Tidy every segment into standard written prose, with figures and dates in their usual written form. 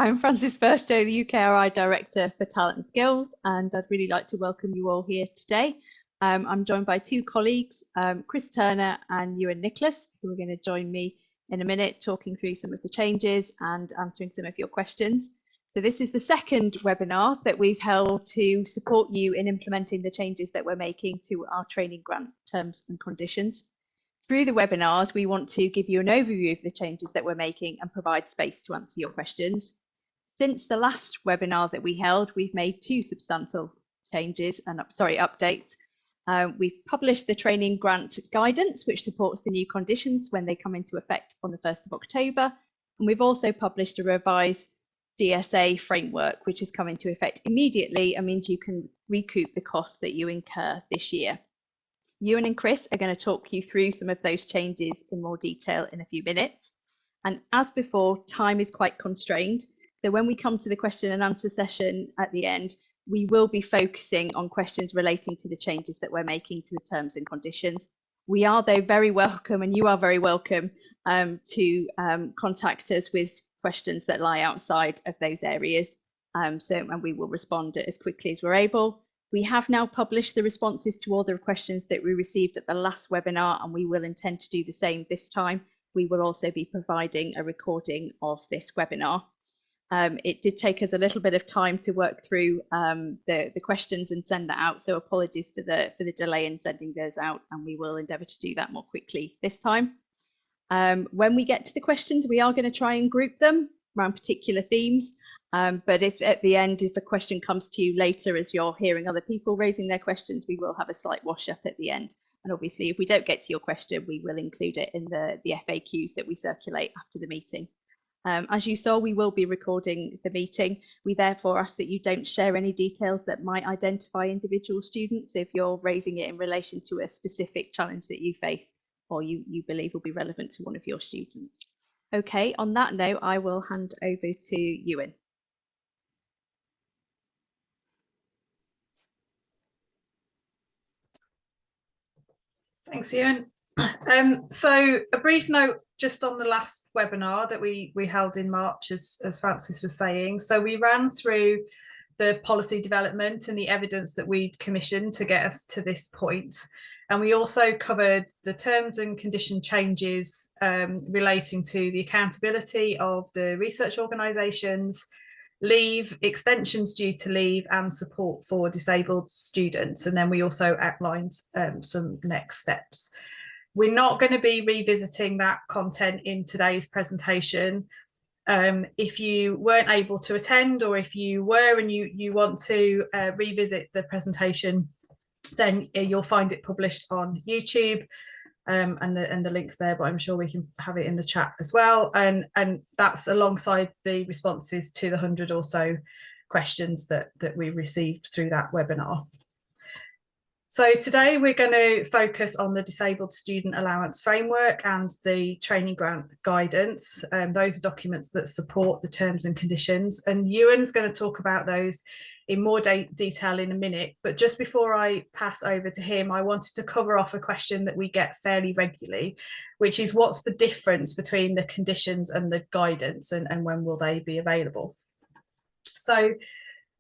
I'm Frances Burstow, the UKRI Director for Talent and Skills, and I'd really like to welcome you all here today. I'm joined by two colleagues, Chris Turner and Ewan Nicholas, who are going to join me in a minute talking through some of the changes and answering some of your questions. So this is the second webinar that we've held to support you in implementing the changes that we're making to our training grant terms and conditions. Through the webinars, we want to give you an overview of the changes that we're making and provide space to answer your questions. Since the last webinar that we held, we've made two substantial changes and updates. We've published the training grant guidance, which supports the new conditions when they come into effect on the 1st of October. And we've also published a revised DSA framework, which is coming into effect immediately and means you can recoup the costs that you incur this year. Ewan and Chris are going to talk you through some of those changes in more detail in a few minutes. And as before, time is quite constrained. So when we come to the question and answer session at the end, we will be focusing on questions relating to the changes that we're making to the terms and conditions. We are, though, very welcome, and you are very welcome to contact us with questions that lie outside of those areas. And we will respond as quickly as we're able. We have now published the responses to all the questions that we received at the last webinar, and we will intend to do the same this time. We will also be providing a recording of this webinar. It did take us a little bit of time to work through the questions and send that out, so apologies for the delay in sending those out, and we will endeavour to do that more quickly this time. When we get to the questions, we are going to try and group them around particular themes, but if at the end, if a question comes to you later as you're hearing other people raising their questions, we will have a slight wash up at the end. And obviously, if we don't get to your question, we will include it in the FAQs that we circulate after the meeting. As you saw, we will be recording the meeting. We therefore ask that you don't share any details that might identify individual students if you're raising it in relation to a specific challenge that you face or you believe will be relevant to one of your students. Okay, on that note, I will hand over to Ewan. Thanks, Ewan. So a brief note just on the last webinar that we held in March, as Frances was saying. So we ran through the policy development and the evidence that we'd commissioned to get us to this point. And we also covered the terms and condition changes relating to the accountability of the research organisations, leave, extensions due to leave, and support for disabled students. And then we also outlined some next steps. We're not going to be revisiting that content in today's presentation. If you weren't able to attend, or if you were and you want to revisit the presentation, then you'll find it published on YouTube, and the link's there, but I'm sure we can have it in the chat as well. And that's alongside the responses to the 100 or so questions that we received through that webinar. So today we're going to focus on the Disabled Student Allowance Framework and the Training Grant Guidance. Those are documents that support the terms and conditions, and Ewan's going to talk about those in more detail in a minute. But just before I pass over to him, I wanted to cover off a question that we get fairly regularly, which is what's the difference between the conditions and the guidance, and when will they be available? So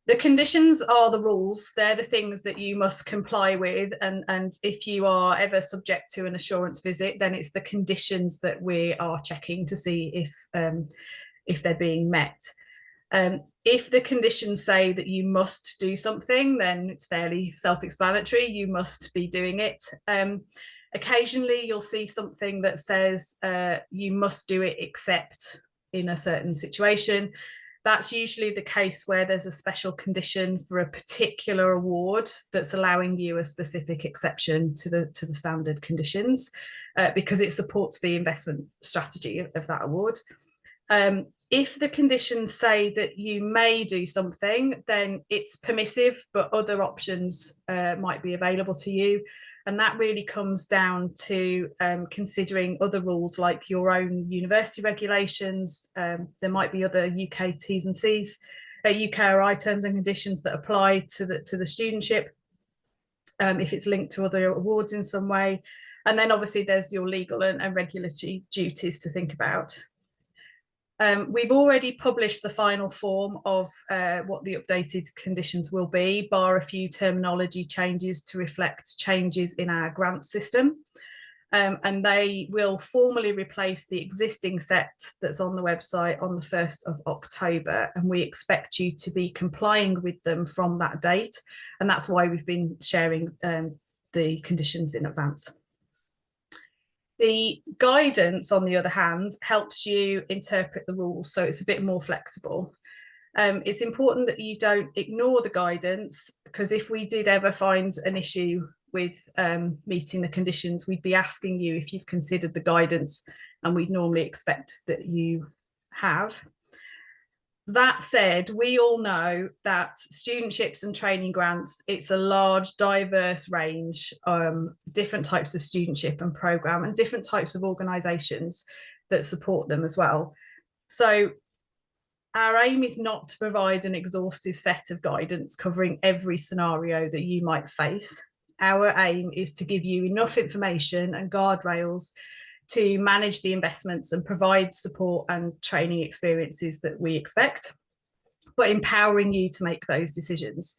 the conditions are the rules. They're the things that you must comply with. And if you are ever subject to an assurance visit, then it's the conditions that we are checking to see if they're being met. If the conditions say that you must do something, then it's fairly self-explanatory. You must be doing it. Occasionally, you'll see something that says you must do it except in a certain situation. That's usually the case where there's a special condition for a particular award that's allowing you a specific exception to the standard conditions, because it supports the investment strategy of that award. If the conditions say that you may do something, then it's permissive, but other options might be available to you. And that really comes down to considering other rules like your own university regulations. There might be other UK T's and C's, UKRI terms and conditions that apply to the studentship, if it's linked to other awards in some way. And then obviously there's your legal and regulatory duties to think about. We've already published the final form of what the updated conditions will be, bar a few terminology changes to reflect changes in our grant system. And they will formally replace the existing set that's on the website on the 1st of October. And we expect you to be complying with them from that date. And that's why we've been sharing the conditions in advance. The guidance, on the other hand, helps you interpret the rules, so it's a bit more flexible. It's important that you don't ignore the guidance, because if we did ever find an issue with meeting the conditions, we'd be asking you if you've considered the guidance, and we'd normally expect that you have. That said, we all know that studentships and training grants, it's a large, diverse range, different types of studentship and programme, and different types of organisations that support them as well. So our aim is not to provide an exhaustive set of guidance covering every scenario that you might face. Our aim is to give you enough information and guardrails to manage the investments and provide support and training experiences that we expect, but empowering you to make those decisions.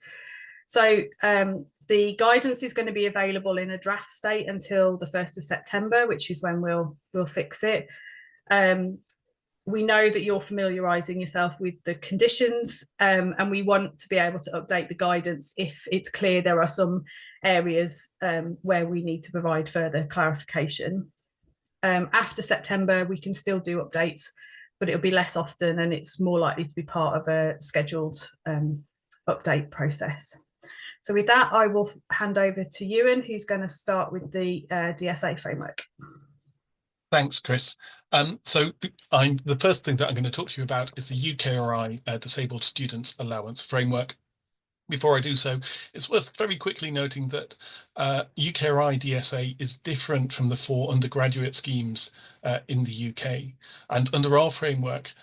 So the guidance is going to be available in a draft state until the 1st of September, which is when we'll fix it. We know that you're familiarising yourself with the conditions, and we want to be able to update the guidance if it's clear there are some areas where we need to provide further clarification. After September, we can still do updates, but it'll be less often, and it's more likely to be part of a scheduled update process. So with that, I will hand over to Ewan, who's going to start with the DSA framework. Thanks, Chris. So the first thing that I'm going to talk to you about is the UKRI Disabled Students Allowance Framework. Before I do so, it's worth very quickly noting that UKRI DSA is different from the 4 undergraduate schemes in the UK. And under our framework,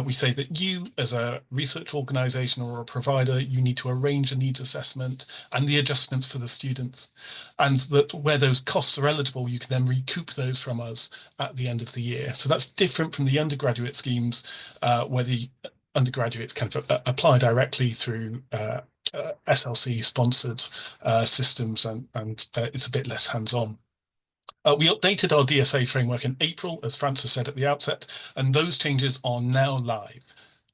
we say that you, as a research organisation or a provider, you need to arrange a needs assessment and the adjustments for the students. And that where those costs are eligible, you can then recoup those from us at the end of the year. So that's different from the undergraduate schemes where the undergraduates can apply directly through SLC sponsored systems, and it's a bit less hands-on. We updated our DSA framework in April, as Frances said at the outset, and those changes are now live.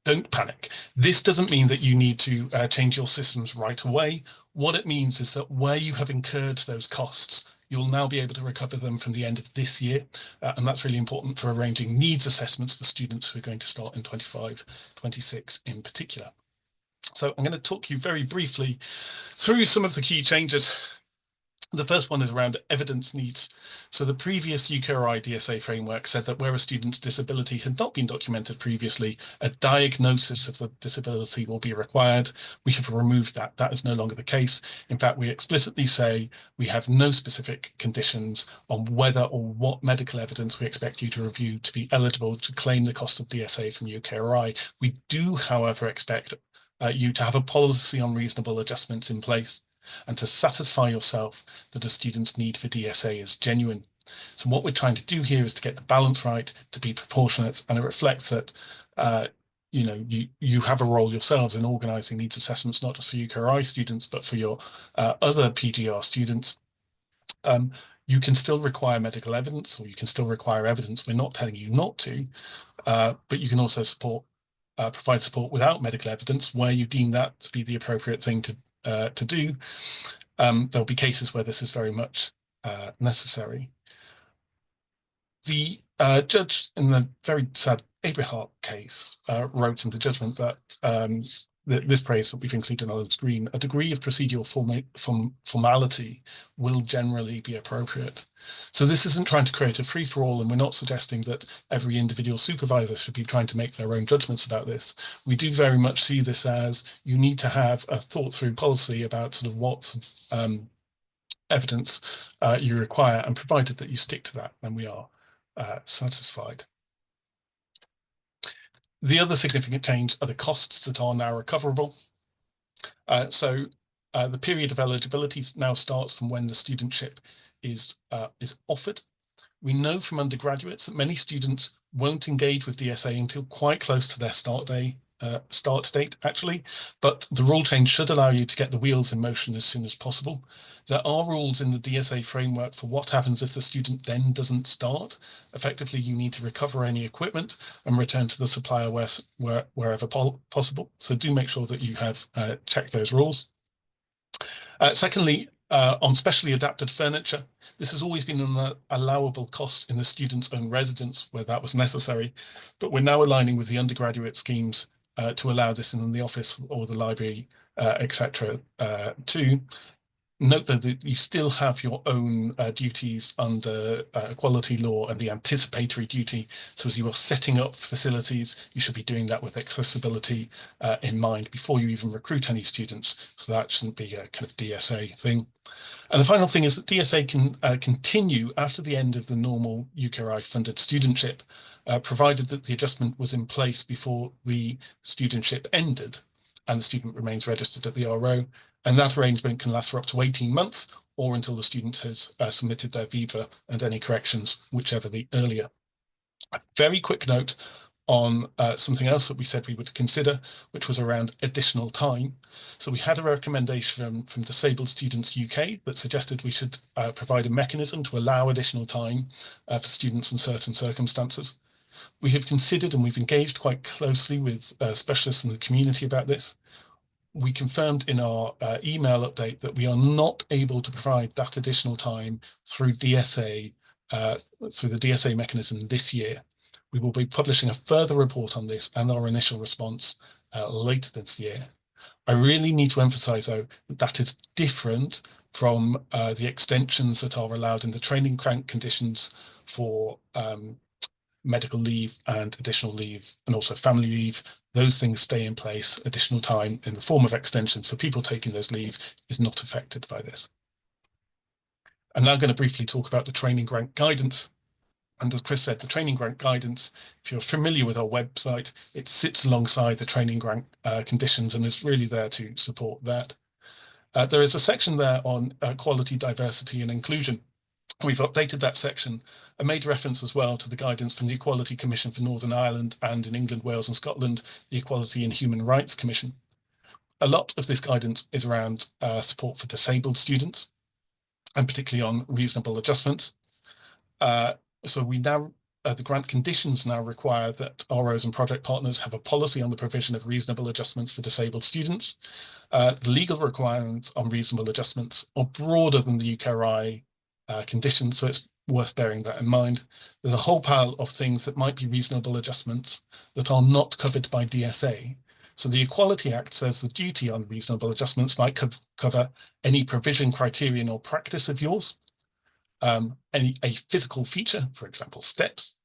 Don't panic. This doesn't mean that you need to change your systems right away. What it means is that where you have incurred those costs, you'll now be able to recover them from the end of this year. And that's really important for arranging needs assessments for students who are going to start in 25-26 in particular. So I'm going to talk you very briefly through some of the key changes. The first one is around evidence needs. So the previous UKRI DSA framework said that where a student's disability had not been documented previously, a diagnosis of the disability will be required. We have removed that. That is no longer the case. In fact, we explicitly say we have no specific conditions on whether or what medical evidence we expect you to review to be eligible to claim the cost of DSA from UKRI. We do, however, expect you to have a policy on reasonable adjustments in place and to satisfy yourself that a student's need for DSA is genuine. So what we're trying to do here is to get the balance right, to be proportionate, and it reflects that you have a role yourselves in organising needs assessments, not just for UKRI students, but for your other PGR students. You can still require medical evidence, or you can still require evidence. We're not telling you not to, but you can also provide support without medical evidence where you deem that to be the appropriate thing to do. There'll be cases where this is very much necessary. The judge in the very sad Abrahart case wrote in the judgment that this phrase that we've included on the screen, a degree of procedural formality will generally be appropriate. So this isn't trying to create a free-for-all, and we're not suggesting that every individual supervisor should be trying to make their own judgments about this. We do very much see this as you need to have a thought-through policy about sort of what evidence you require, and provided that you stick to that, then we are satisfied. The other significant change are the costs that are now recoverable. So the period of eligibility now starts from when the studentship is offered. We know from undergraduates that many students won't engage with DSA until quite close to their start date, actually, but the rule change should allow you to get the wheels in motion as soon as possible. There are rules in the DSA framework for what happens if the student then doesn't start. Effectively, you need to recover any equipment and return to the supplier wherever possible. So do make sure that you have checked those rules. Secondly, on specially adapted furniture, this has always been an allowable cost in the student's own residence where that was necessary, but we're now aligning with the undergraduate schemes to allow this in the office or the library, etc. too. Note though that you still have your own duties under equality law and the anticipatory duty. So as you are setting up facilities, you should be doing that with accessibility in mind before you even recruit any students. So that shouldn't be a kind of DSA thing. And the final thing is that DSA can continue after the end of the normal UKRI funded studentship, provided that the adjustment was in place before the studentship ended and the student remains registered at the RO. And that arrangement can last for up to 18 months or until the student has submitted their viva and any corrections, whichever the earlier. A very quick note on something else that we said we would consider, which was around additional time. So we had a recommendation from Disabled Students UK that suggested we should provide a mechanism to allow additional time for students in certain circumstances. We have considered and we've engaged quite closely with specialists in the community about this. We confirmed in our email update that we are not able to provide that additional time through DSA, through the DSA mechanism this year. We will be publishing a further report on this and our initial response later this year. I really need to emphasize, though, that that is different from the extensions that are allowed in the training grant conditions for medical leave and additional leave and also family leave. Those things stay in place. Additional time in the form of extensions for people taking those leave is not affected by this. I'm now going to briefly talk about the training grant guidance. And as Chris said, the training grant guidance, if you're familiar with our website, it sits alongside the training grant conditions and is really there to support that. There is a section there on quality, diversity and inclusion. We've updated that section and made reference as well to the guidance from the Equality Commission for Northern Ireland and in England, Wales and Scotland, the Equality and Human Rights Commission. A lot of this guidance is around support for disabled students and particularly on reasonable adjustments. So we now, the grant conditions now require that ROs and project partners have a policy on the provision of reasonable adjustments for disabled students. The legal requirements on reasonable adjustments are broader than the UKRI conditions, so it's worth bearing that in mind. There's a whole pile of things that might be reasonable adjustments that are not covered by DSA. So the Equality Act says the duty on reasonable adjustments might cover any provision, criterion or practice of yours, a physical feature, for example, steps,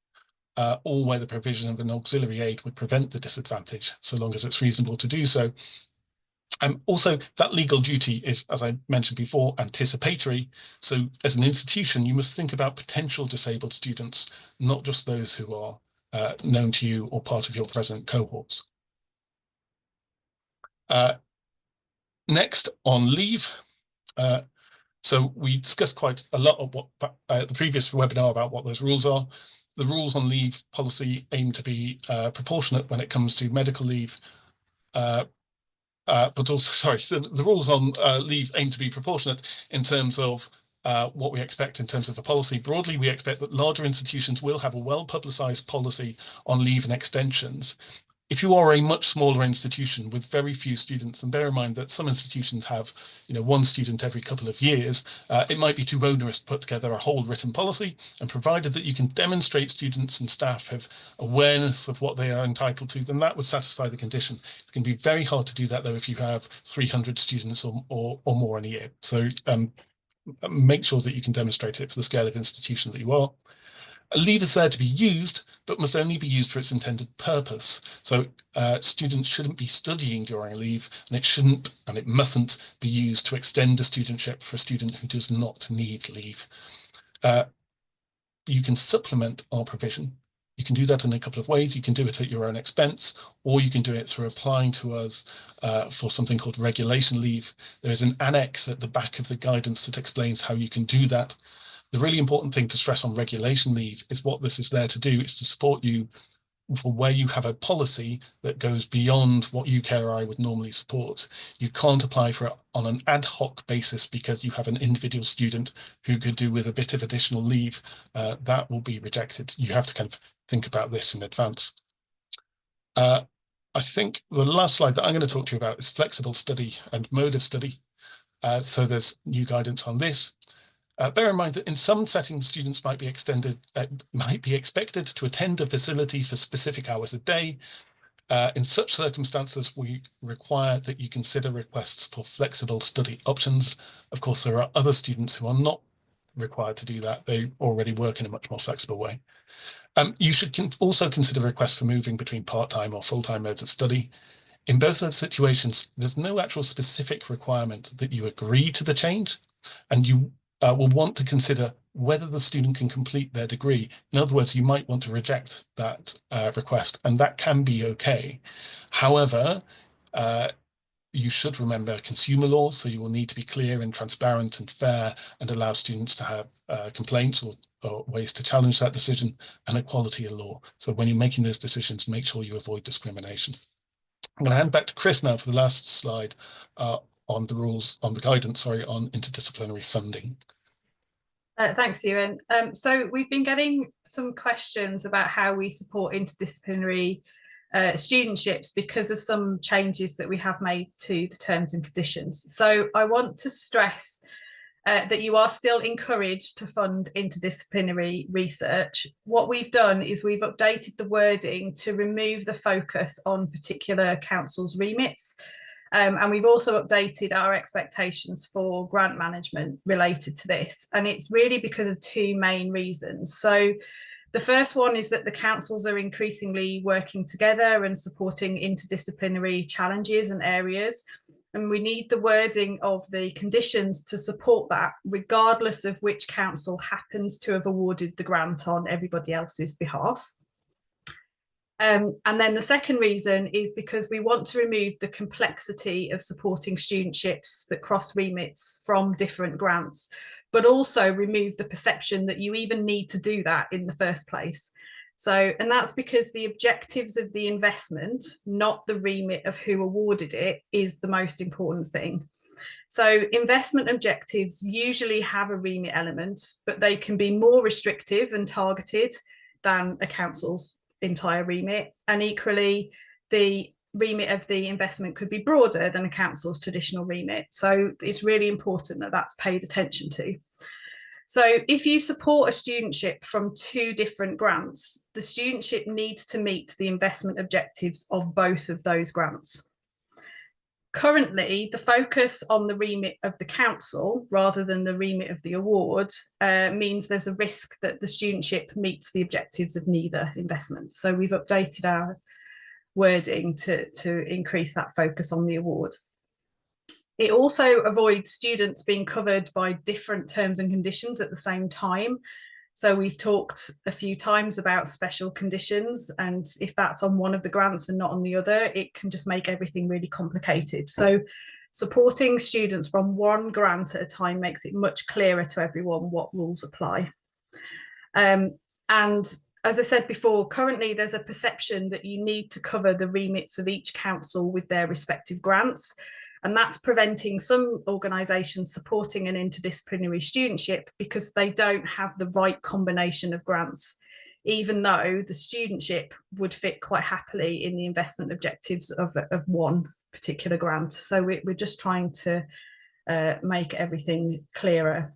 or where the provision of an auxiliary aid would prevent the disadvantage, so long as it's reasonable to do so. Also, that legal duty is, as I mentioned before, anticipatory. So as an institution, you must think about potential disabled students, not just those who are known to you or part of your present cohorts. Next, on leave. So we discussed quite a lot of what the previous webinar about what those rules are. The rules on leave policy aim to be proportionate when it comes to medical leave, but also, sorry, so the rules on leave aim to be proportionate in terms of what we expect in terms of the policy. Broadly, we expect that larger institutions will have a well-publicised policy on leave and extensions. If you are a much smaller institution with very few students, and bear in mind that some institutions have, one student every couple of years, it might be too onerous to put together a whole written policy. And provided that you can demonstrate students and staff have awareness of what they are entitled to, then that would satisfy the condition. It's going to be very hard to do that, though, if you have 300 students or more in a year. So make sure that you can demonstrate it for the scale of institution that you are. A leave is there to be used, but must only be used for its intended purpose. So students shouldn't be studying during a leave, and it shouldn't and it mustn't be used to extend a studentship for a student who does not need leave. You can supplement our provision. You can do that in a couple of ways. You can do it at your own expense, or you can do it through applying to us for something called regulation leave. There is an annex at the back of the guidance that explains how you can do that. The really important thing to stress on regulation leave is what this is there to do is to support you for where you have a policy that goes beyond what UKRI would normally support. You can't apply for it on an ad hoc basis because you have an individual student who could do with a bit of additional leave. That will be rejected. You have to kind of think about this in advance. I think the last slide that I'm going to talk to you about is flexible study and mode of study. So there's new guidance on this. Bear in mind that in some settings, students might be expected to attend a facility for specific hours a day. In such circumstances, we require that you consider requests for flexible study options. Of course, there are other students who are not required to do that. They already work in a much more flexible way. You should also consider requests for moving between part-time or full-time modes of study. In both those situations, there's no actual specific requirement that you agree to the change, and you will want to consider whether the student can complete their degree. In other words, you might want to reject that request, and that can be okay. However, you should remember consumer laws, so you will need to be clear and transparent and fair and allow students to have complaints or ways to challenge that decision, and equality of law. So when you're making those decisions, make sure you avoid discrimination. I'm going to hand back to Chris now for the last slide on the rules, on the guidance, sorry, on interdisciplinary funding. Thanks, Ewan. So we've been getting some questions about how we support interdisciplinary studentships because of some changes that we have made to the terms and conditions. So I want to stress that you are still encouraged to fund interdisciplinary research. What we've done is we've updated the wording to remove the focus on particular councils' remits. And we've also updated our expectations for grant management related to this. And it's really because of two main reasons. So the first one is that the councils are increasingly working together and supporting interdisciplinary challenges and areas. And we need the wording of the conditions to support that, regardless of which council happens to have awarded the grant on everybody else's behalf. And then the second reason is because we want to remove the complexity of supporting studentships that cross remits from different grants, but also remove the perception that you even need to do that in the first place. So, and that's because the objectives of the investment, not the remit of who awarded it, is the most important thing. So investment objectives usually have a remit element, but they can be more restrictive and targeted than a council's entire remit. And equally, the remit of the investment could be broader than a council's traditional remit. So it's really important that that's paid attention to. So if you support a studentship from two different grants, the studentship needs to meet the investment objectives of both of those grants. Currently, the focus on the remit of the council rather than the remit of the award means there's a risk that the studentship meets the objectives of neither investment. So we've updated our wording to increase that focus on the award. It also avoids students being covered by different terms and conditions at the same time. So we've talked a few times about special conditions, and if that's on one of the grants and not on the other, it can just make everything really complicated. So supporting students from one grant at a time makes it much clearer to everyone what rules apply. And as I said before, currently there's a perception that you need to cover the remits of each council with their respective grants. And that's preventing some organisations supporting an interdisciplinary studentship because they don't have the right combination of grants, even though the studentship would fit quite happily in the investment objectives of one particular grant. So we're just trying to make everything clearer.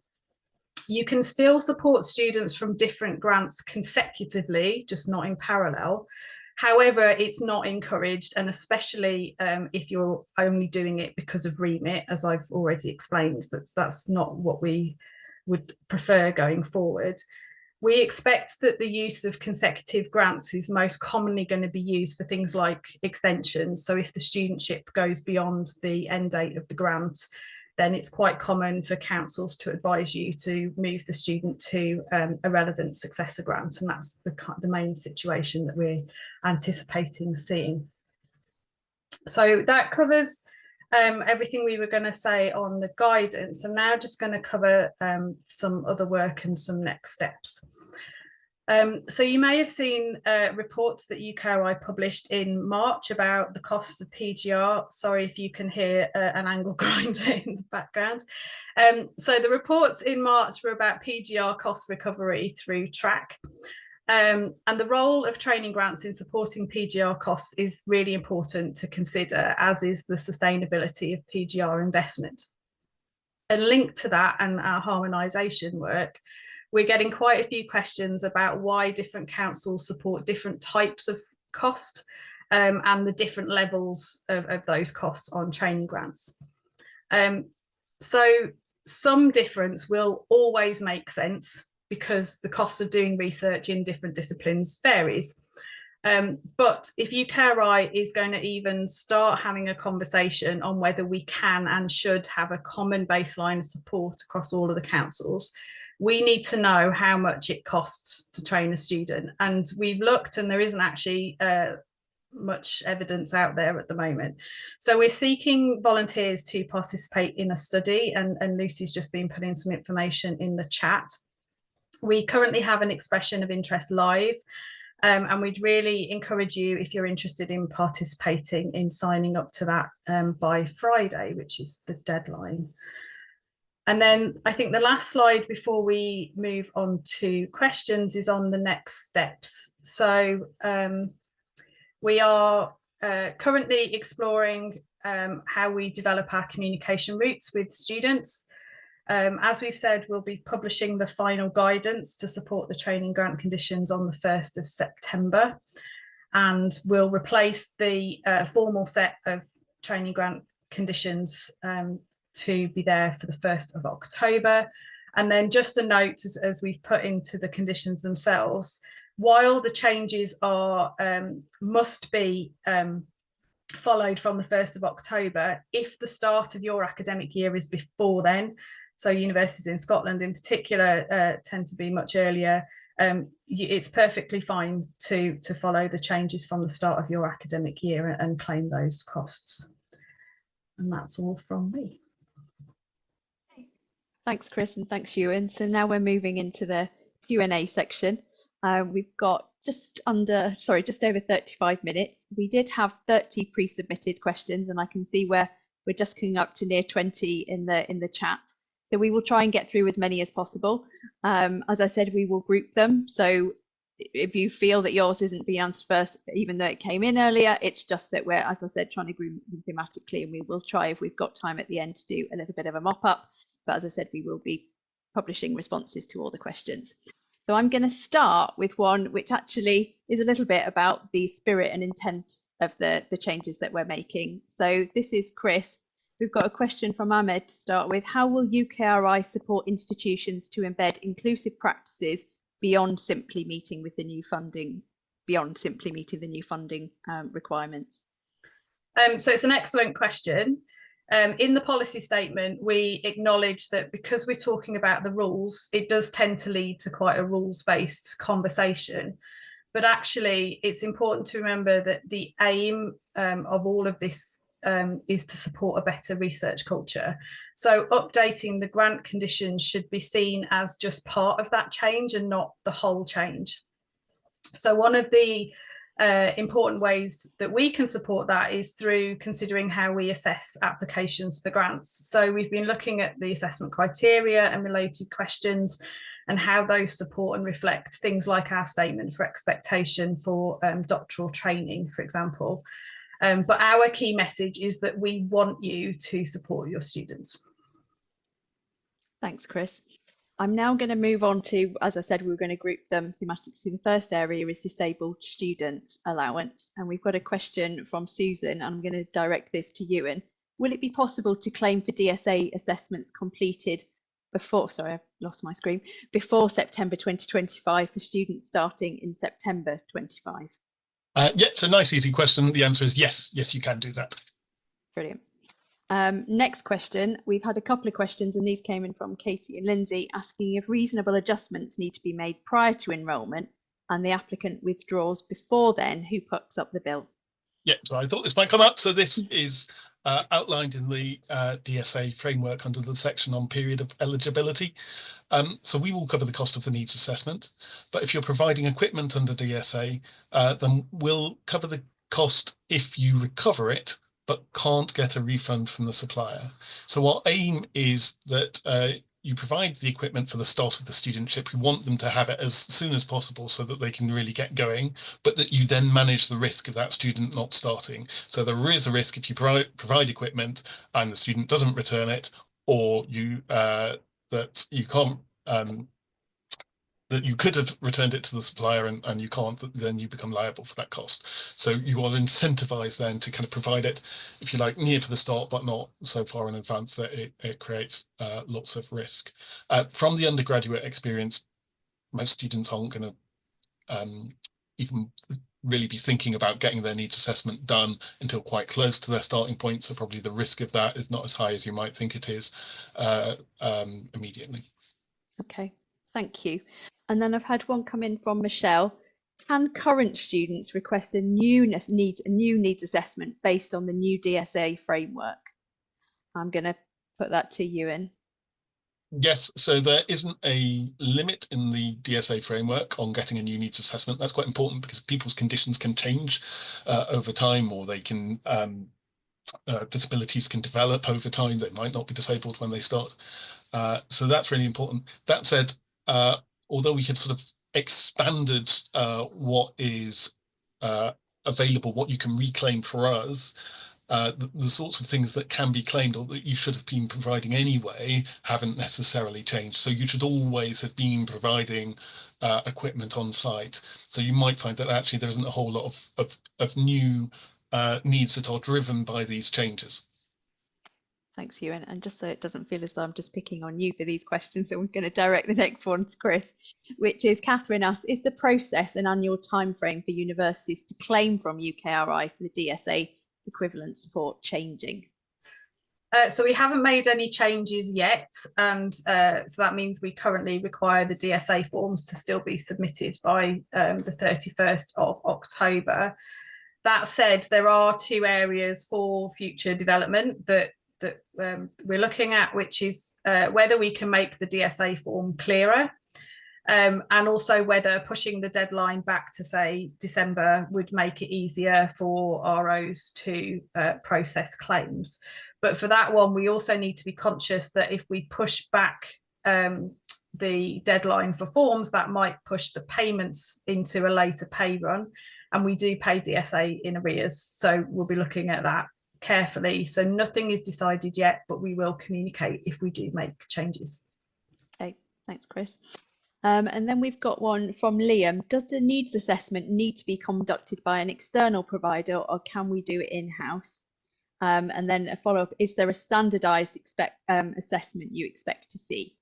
You can still support students from different grants consecutively, just not in parallel. However, it's not encouraged, and especially if you're only doing it because of remit, as I've already explained, that's not what we would prefer going forward. We expect that the use of consecutive grants is most commonly going to be used for things like extensions. So if the studentship goes beyond the end date of the grant, then it's quite common for councils to advise you to move the student to a relevant successor grant. And that's the main situation that we're anticipating seeing. So that covers everything we were going to say on the guidance. I'm now just going to cover some other work and some next steps. So you may have seen reports that UKRI published in March about the costs of PGR. Sorry if you can hear an angle grinder in the background. So the reports in March were about PGR cost recovery through track. And the role of training grants in supporting PGR costs is really important to consider, as is the sustainability of PGR investment. A link to that and our harmonisation work, we're getting quite a few questions about why different councils support different types of cost and the different levels of those costs on training grants. So some difference will always make sense because the cost of doing research in different disciplines varies. But if UKRI is going to even start having a conversation on whether we can and should have a common baseline of support across all of the councils, we need to know how much it costs to train a student. And we've looked and there isn't actually much evidence out there at the moment. So we're seeking volunteers to participate in a study, and Lucy's just been putting some information in the chat. We currently have an expression of interest live, and we'd really encourage you, if you're interested in participating, in signing up to that by Friday, which is the deadline. And then I think the last slide before we move on to questions is on the next steps. So we are currently exploring how we develop our communication routes with students. As we've said, we'll be publishing the final guidance to support the training grant conditions on the 1st of September. And we'll replace the formal set of training grant conditions to be there for the 1st of October. And then just a note, as we've put into the conditions themselves, while the changes are must be followed from the 1st of October, if the start of your academic year is before then, so universities in Scotland in particular tend to be much earlier, it's perfectly fine to follow the changes from the start of your academic year and claim those costs. And that's all from me. Thanks, Chris, and thanks, Ewan. So now we're moving into the Q&A section. We've got just over 35 minutes. We did have 30 pre-submitted questions, and I can see where we're just coming up to near 20 in the chat. So we will try and get through as many as possible. As I said, we will group them. So if you feel that yours isn't being answered first, even though it came in earlier, it's just that we're, as I said, trying to group them thematically, and we will try, if we've got time at the end, to do a little bit of a mop-up. But as I said, we will be publishing responses to all the questions. So I'm going to start with one which actually is a little bit about the spirit and intent of the changes that we're making. So this is Chris. We've got a question from Ahmed to start with. How will UKRI support institutions to embed inclusive practices beyond simply meeting with the new funding, requirements? So it's an excellent question. In the policy statement, we acknowledge that because we're talking about the rules, it does tend to lead to quite a rules-based conversation. But actually, it's important to remember that the aim of all of this is to support a better research culture. So updating the grant conditions should be seen as just part of that change and not the whole change. So one of the important ways that we can support that is through considering how we assess applications for grants. So we've been looking at the assessment criteria and related questions and how those support and reflect things like our statement for expectation for doctoral training, for example. But our key message is that we want you to support your students. Thanks, Chris. I'm now going to move on to, as I said, we were going to group them thematically. The first area is disabled students allowance. And we've got a question from Susan. I'm going to direct this to Ewan. Will it be possible to claim for DSA assessments completed before, sorry, I've lost my screen, before September 2025 for students starting in September 25? Yeah, it's a nice, easy question. The answer is yes. Yes, you can do that. Brilliant. Next question. We've had a couple of questions, and these came in from Katie and Lindsay, asking if reasonable adjustments need to be made prior to enrolment and the applicant withdraws before then, who puts up the bill? Yeah, so I thought this might come up. So this is outlined in the DSA framework under the section on period of eligibility. So we will cover the cost of the needs assessment, but if you're providing equipment under DSA, then we'll cover the cost if you recover it, but can't get a refund from the supplier. So our aim is that you provide the equipment for the start of the studentship. We want them to have it as soon as possible so that they can really get going, but that you then manage the risk of that student not starting. So there is a risk if you provide equipment and the student doesn't return it, or that you can't, that you could have returned it to the supplier and you can't, then you become liable for that cost. So you are incentivized then to kind of provide it, if you like, near for the start, but not so far in advance that it creates lots of risk. From the undergraduate experience, most students aren't going to even really be thinking about getting their needs assessment done until quite close to their starting point. So probably the risk of that is not as high as you might think it is immediately. Okay, thank you. And then I've had one come in from Michelle. Can current students request a new needs assessment based on the new DSA framework? I'm going to put that to Ewan. Yes, so there isn't a limit in the DSA framework on getting a new needs assessment. That's quite important because people's conditions can change over time, or they can disabilities can develop over time. They might not be disabled when they start. So that's really important. That said, although we had sort of expanded what is available, what you can reclaim for us, the sorts of things that can be claimed or that you should have been providing anyway haven't necessarily changed. So you should always have been providing equipment on site. So you might find that actually there isn't a whole lot of new needs that are driven by these changes. Thanks, Ewan. And just so it doesn't feel as though I'm just picking on you for these questions, so I'm going to direct the next one to Chris, which is Catherine asks, is the process an annual timeframe for universities to claim from UKRI for the DSA equivalent support changing? So we haven't made any changes yet, and so that means we currently require the DSA forms to still be submitted by the 31st of October. That said, there are two areas for future development that we're looking at, which is whether we can make the DSA form clearer, and also whether pushing the deadline back to, say, December would make it easier for ROs to process claims. But for that one, we also need to be conscious that if we push back the deadline for forms, that might push the payments into a later pay run. And we do pay DSA in arrears. So we'll be looking at that carefully. So nothing is decided yet, but we will communicate if we do make changes. Okay, thanks, Chris. And then we've got one from Liam. Does the needs assessment need to be conducted by an external provider, or can we do it in-house? And then a follow-up, is there a standardized assessment you expect to see?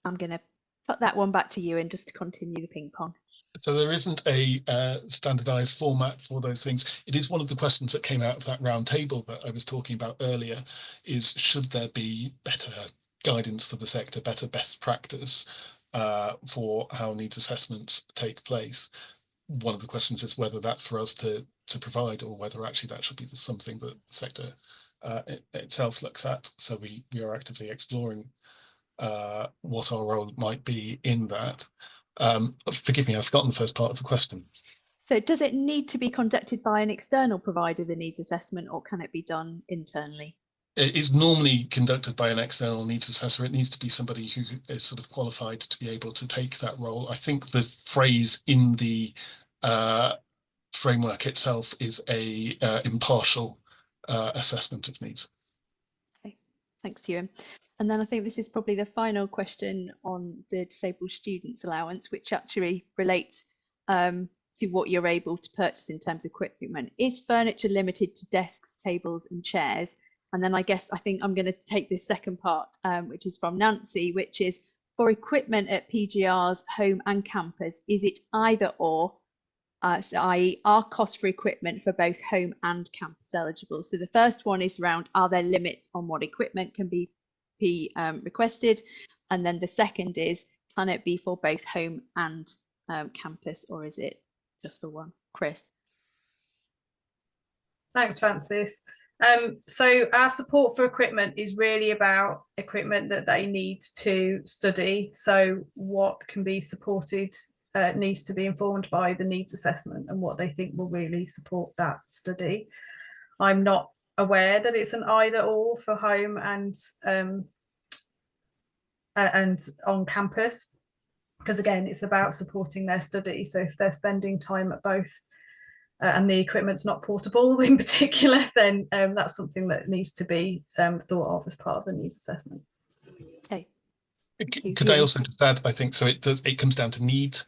I'm going to put that one back to you and just to continue the ping pong. So there isn't a standardized format for those things. It is one of the questions that came out of that round table that I was talking about earlier, is should there be better guidance for the sector, better best practice for how needs assessments take place? One of the questions is whether that's for us to provide, or whether actually that should be something that the sector itself looks at. So we are actively exploring what our role might be in that. Forgive me, I've forgotten the first part of the question. So does it need to be conducted by an external provider, the needs assessment, or can it be done internally? It is normally conducted by an external needs assessor. It needs to be somebody who is sort of qualified to be able to take that role. I think the phrase in the framework itself is a impartial assessment of needs. Okay, thanks, Ewan. And then I think this is probably the final question on the disabled students allowance, which actually relates to what you're able to purchase in terms of equipment. Is furniture limited to desks, tables and chairs? And then I think I'm going to take this second part, which is from Nancy, which is for equipment at PGRs, home and campus, is it either or? So i.e. are costs for equipment for both home and campus eligible? So the first one is around, are there limits on what equipment can be requested? And then the second is, can it be for both home and campus, or is it just for one? Chris. Thanks, Francis. So our support for equipment is really about equipment that they need to study. So what can be supported needs to be informed by the needs assessment and what they think will really support that study. I'm not aware that it's an either or for home and on campus, because again, it's about supporting their study. So if they're spending time at both and the equipment's not portable in particular, then that's something that needs to be thought of as part of the needs assessment. Okay. Could I also just add, I think, so it comes down to need,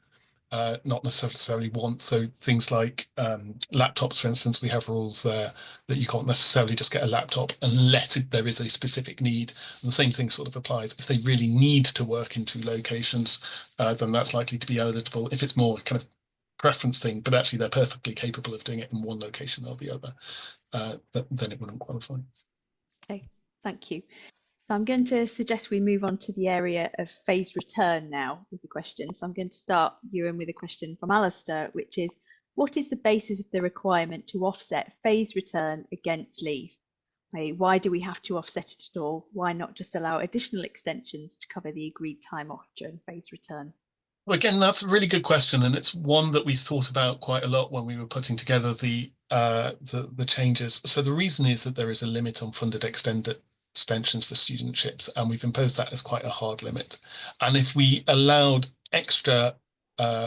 not necessarily want. So things like laptops, for instance, we have rules there that you can't necessarily just get a laptop unless there is a specific need. And the same thing sort of applies. If they really need to work in 2 locations, then that's likely to be eligible. If it's more kind of preference thing, but actually they're perfectly capable of doing it in 1 location or the other, then it wouldn't qualify. Okay, thank you. So I'm going to suggest we move on to the area of phased return now with the question. So I'm going to start, Ewan, with a question from Alistair, which is, what is the basis of the requirement to offset phased return against leave? Why do we have to offset it at all? Why not just allow additional extensions to cover the agreed time off during phased return? Well, again, that's a really good question, and it's one that we thought about quite a lot when we were putting together the changes. So the reason is that there is a limit on funded extensions for studentships, and we've imposed that as quite a hard limit. And if we allowed extra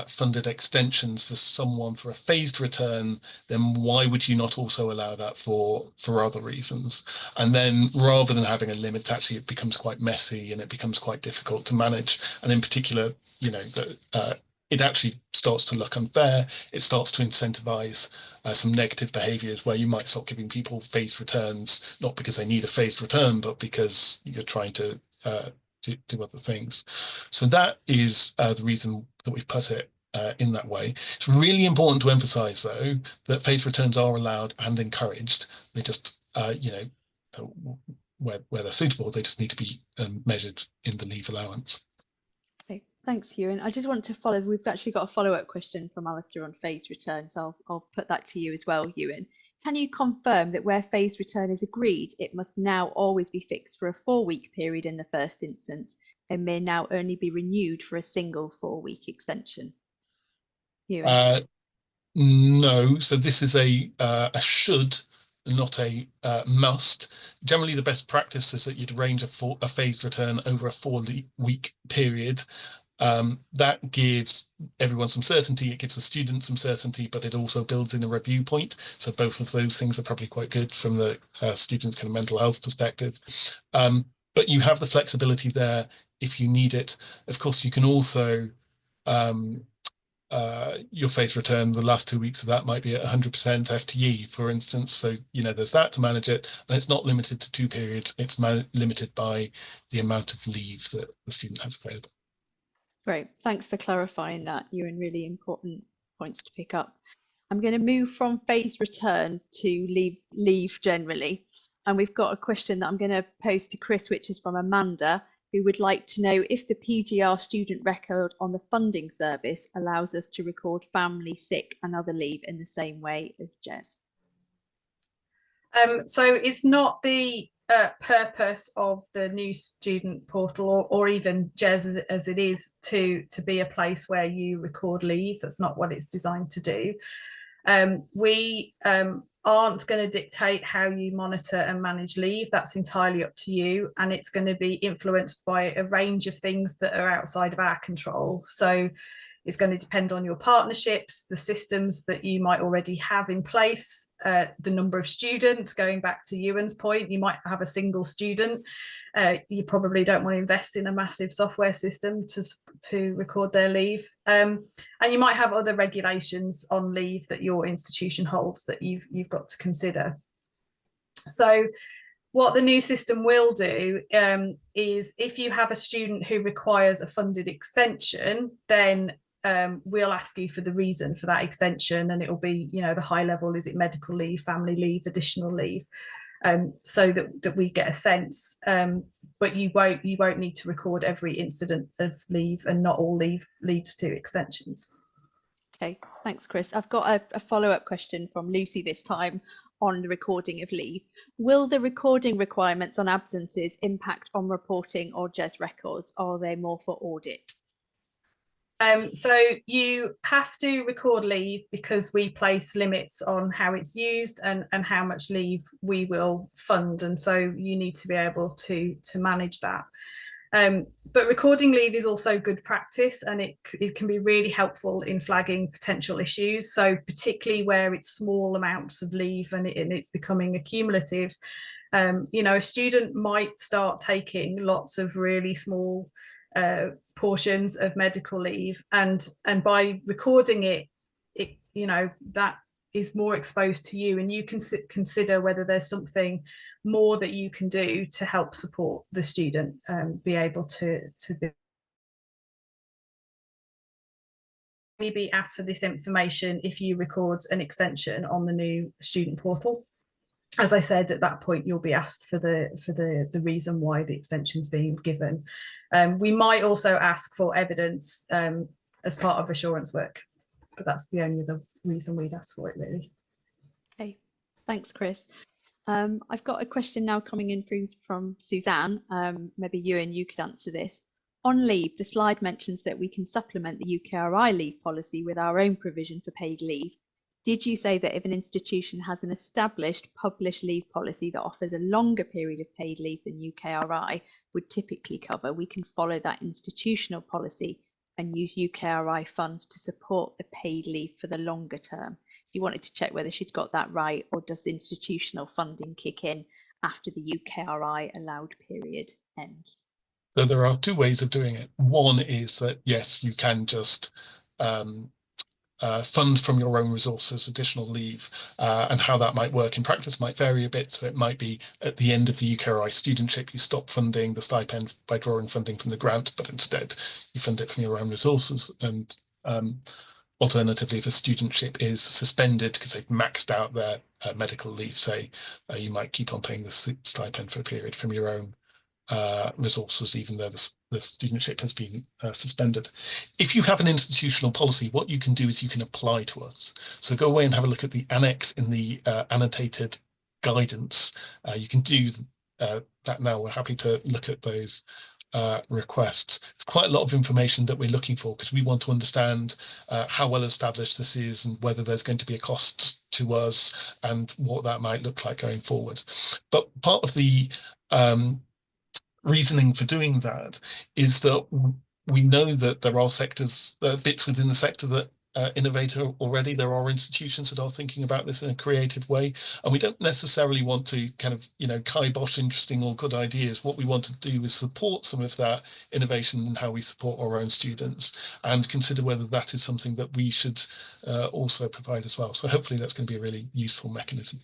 funded extensions for someone for a phased return, then why would you not also allow that for other reasons? And then rather than having a limit, actually it becomes quite messy and it becomes quite difficult to manage. And in particular, you know, it actually starts to look unfair. It starts to incentivize some negative behaviors where you might start giving people phased returns, not because they need a phased return, but because you're trying to do other things. So that is the reason that we've put it in that way. It's really important to emphasize, though, that phased returns are allowed and encouraged. They just, you know, where they're suitable, they just need to be measured in the leave allowance. Okay, thanks, Ewan. I just want to follow, we've actually got a follow-up question from Alistair on phased return, so I'll put that to you as well, Ewan. Can you confirm that where phased return is agreed, it must now always be fixed for a 4-week period in the first instance and may now only be renewed for a single 4-week extension? Ewan? No, so this is a should, not a must. Generally, the best practice is that you'd arrange a phased return over a 4-week period. That gives everyone some certainty, it gives the students some certainty, but it also builds in a review point. So both of those things are probably quite good from the students' kind of mental health perspective. But you have the flexibility there if you need it. Of course, you can also your phased return, the last 2 weeks of that might be at 100% FTE, for instance. So, you know, there's that to manage it. And it's not limited to 2 periods. It's limited by the amount of leave that the student has available. Great. Thanks for clarifying that, Ewan. Really important points to pick up. I'm going to move from phased return to leave generally. And we've got a question that I'm going to pose to Chris, which is from Amanda, who would like to know if the PGR student record on the funding service allows us to record family, sick and other leave in the same way as JES. So it's not the purpose of the new student portal or even JES as it is to be a place where you record leave. That's not what it's designed to do. We aren't going to dictate how you monitor and manage leave. That's entirely up to you, and it's going to be influenced by a range of things that are outside of our control. So it's going to depend on your partnerships, the systems that you might already have in place, the number of students. Going back to Ewan's point, you might have a single student. You probably don't want to invest in a massive software system to record their leave. And you might have other regulations on leave that your institution holds that you've got to consider. So what the new system will do is if you have a student who requires a funded extension, then we'll ask you for the reason for that extension, and it'll be, you know, the high level, is it medical leave, family leave, additional leave, so that we get a sense. But you won't need to record every incident of leave, and not all leave leads to extensions. Okay, thanks, Chris. I've got a follow-up question from Lucy this time on the recording of leave. Will the recording requirements on absences impact on reporting or JES records? Or are they more for audit? So you have to record leave because we place limits on how it's used and how much leave we will fund. And so you need to be able to manage that. But recording leave is also good practice, and it can be really helpful in flagging potential issues. So particularly where it's small amounts of leave and it's becoming accumulative, you know, a student might start taking lots of really small portions of medical leave, and by recording it, you know, that is more exposed to you, and you can consider whether there's something more that you can do to help support the student be able to maybe ask for this information if you record an extension on the new student portal. As I said, at that point you'll be asked for the reason why the extension's being given. We might also ask for evidence as part of assurance work, but that's the only other reason we'd ask for it, really. Okay, thanks, Chris. I've got a question now coming in from Suzanne. Maybe Ewan, you could answer this. On leave, the slide mentions that we can supplement the UKRI leave policy with our own provision for paid leave. Did you say that if an institution has an established published leave policy that offers a longer period of paid leave than UKRI would typically cover, we can follow that institutional policy and use UKRI funds to support the paid leave for the longer term? She wanted to check whether she'd got that right, or does the institutional funding kick in after the UKRI allowed period ends? So there are two ways of doing it. One is that, yes, you can just fund from your own resources additional leave, and how that might work in practice might vary a bit. So it might be at the end of the UKRI studentship, you stop funding the stipend by drawing funding from the grant, but instead you fund it from your own resources. And alternatively, if a studentship is suspended because they've maxed out their medical leave, say, you might keep on paying the stipend for a period from your own resources, even though the studentship has been suspended. If you have an institutional policy, what you can do is you can apply to us. So go away and have a look at the annex in the annotated guidance. You can do that now. We're happy to look at those requests. It's quite a lot of information that we're looking for, because we want to understand how well established this is and whether there's going to be a cost to us and what that might look like going forward. But part of the reasoning for doing that is that we know that there are sectors, bits within the sector that innovate already. There are institutions that are thinking about this in a creative way, and we don't necessarily want to kind of, you know, kibosh interesting or good ideas. What we want to do is support some of that innovation and how we support our own students, and consider whether that is something that we should also provide as well. So hopefully that's going to be a really useful mechanism.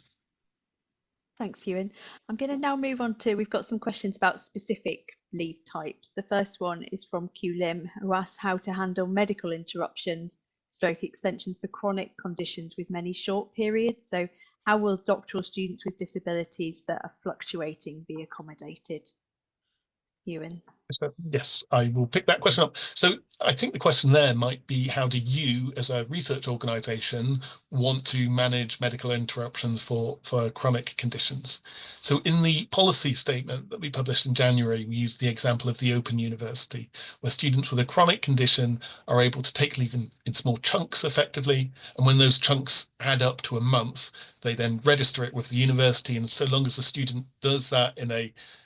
Thanks, Ewan. I'm going to now move on to, we've got some questions about specific leave types. The first one is from Q Lim, who asks how to handle medical interruptions, stroke extensions for chronic conditions with many short periods. So how will doctoral students with disabilities that are fluctuating be accommodated? Ewan. Yes, I will pick that question up. So I think the question there might be, how do you as a research organisation want to manage medical interruptions for chronic conditions? So in the policy statement that we published in January, we used the example of the Open University, where students with a chronic condition are able to take leave in small chunks effectively. And when those chunks add up to a month, they then register it with the university. And so long as the student does that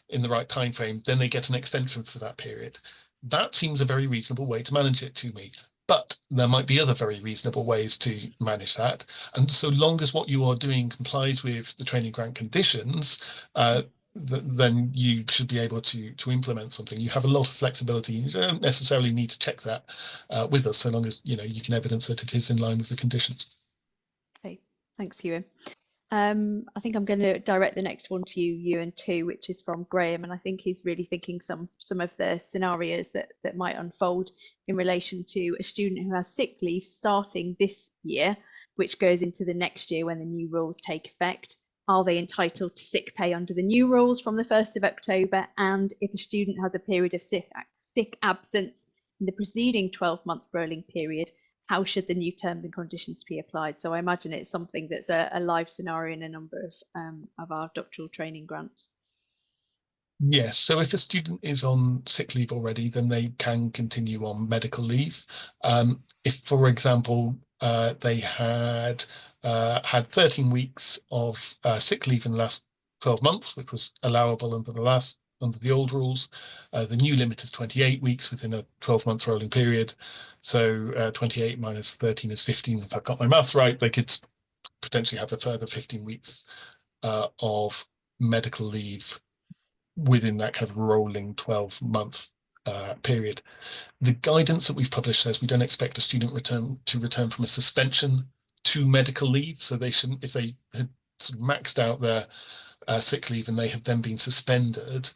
in the right time frame, then they get an extension for that period. That seems a very reasonable way to manage it to me. But there might be other very reasonable ways to manage that. And so long as what you are doing complies with the training grant conditions, then you should be able to implement something. You have a lot of flexibility. You don't necessarily need to check that with us, so long as you can evidence that it is in line with the conditions. Okay, thanks, Ewan. I think I'm going to direct the next one to you, Ewan, too, which is from Graham, and I think he's really thinking some of the scenarios that might unfold in relation to a student who has sick leave starting this year, which goes into the next year when the new rules take effect. Are they entitled to sick pay under the new rules from the 1st of October? And if a student has a period of sick absence in the preceding 12-month rolling period, how should the new terms and conditions be applied? So I imagine it's something that's a live scenario in a number of our doctoral training grants. Yes, so if a student is on sick leave already, then they can continue on medical leave. If, for example, they had 13 weeks of sick leave in the last 12 months, which was allowable under the old rules, the new limit is 28 weeks within a 12-month rolling period. So 28 minus 13 is 15. If I've got my maths right, they could potentially have a further 15 weeks of medical leave within that kind of rolling 12-month period. The guidance that we've published says we don't expect a student to return from a suspension to medical leave. So they shouldn't, if they had sort of maxed out their sick leave and they had then been suspended,